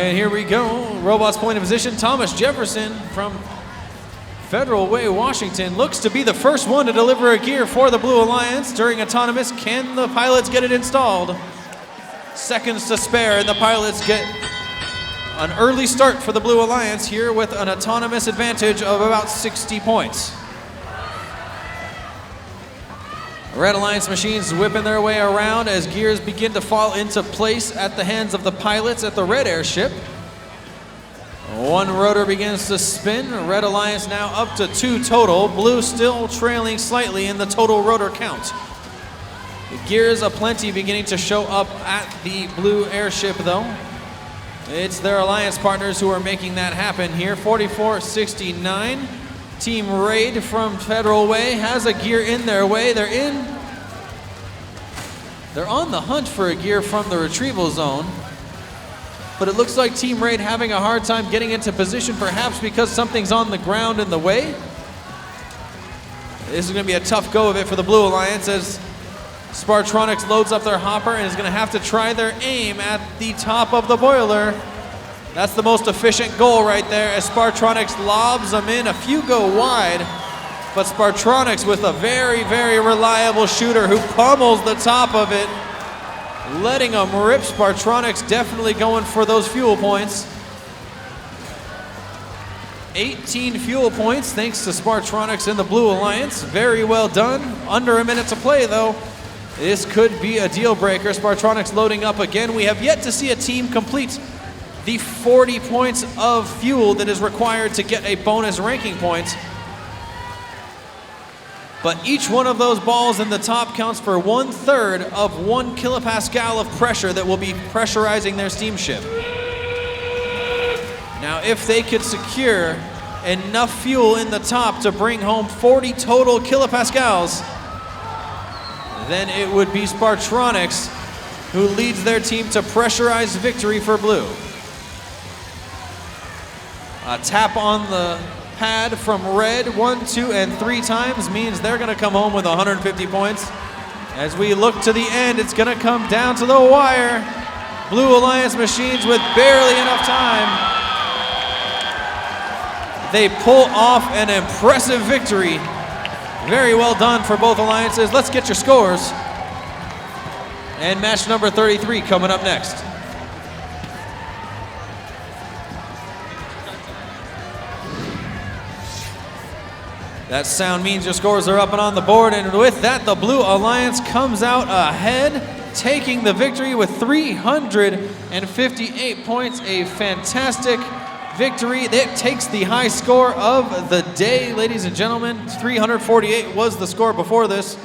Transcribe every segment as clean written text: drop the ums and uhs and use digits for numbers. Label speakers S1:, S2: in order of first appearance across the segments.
S1: And here we go. Robots point of position. Thomas Jefferson from Federal Way, Washington, looks to be the first one to deliver a gear for the Blue Alliance during autonomous. Can the pilots get it installed? Seconds to spare, and the pilots get an early start for the Blue Alliance here with an autonomous advantage of about 60 points. Red Alliance machines whipping their way around as gears begin to fall into place at the hands of the pilots at the red airship. One rotor begins to spin. Red Alliance now up to 2 total. Blue still trailing slightly in the total rotor count. The gears aplenty beginning to show up at the blue airship though. It's their alliance partners who are making that happen here. 4469. Team Raid from Federal Way has a gear in their way. They're on the hunt for a gear from the retrieval zone. But it looks like Team Raid having a hard time getting into position, perhaps because something's on the ground in the way. This is going to be a tough go of it for the Blue Alliance as Spartronics loads up their hopper and is going to have to try their aim at the top of the boiler. That's the most efficient goal right there as Spartronics lobs them in. A few go wide, but Spartronics with a very, very reliable shooter who pummels the top of it, letting them rip. Spartronics definitely going for those fuel points. 18 fuel points thanks to Spartronics in the Blue Alliance. Very well done. Under a minute to play though. This could be a deal breaker. Spartronics loading up again. We have yet to see a team complete the 40 points of fuel that is required to get a bonus ranking point. But each one of those balls in the top counts for 1/3 of 1 kilopascal of pressure that will be pressurizing their steamship. Now, if they could secure enough fuel in the top to bring home 40 total kilopascals, then it would be Spartronics who leads their team to pressurized victory for Blue. A tap on the pad from Red 1, 2, and 3 times means they're going to come home with 150 points. As we look to the end, it's going to come down to the wire. Blue Alliance machines with barely enough time. They pull off an impressive victory. Very well done for both alliances. Let's get your scores. And match number 33 coming up next. That sound means your scores are up and on the board, and with that, the Blue Alliance comes out ahead, taking the victory with 358 points. A fantastic victory that takes the high score of the day, ladies and gentlemen. 348 was the score before this.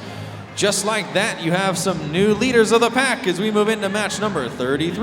S1: Just like that, you have some new leaders of the pack as we move into match number 33.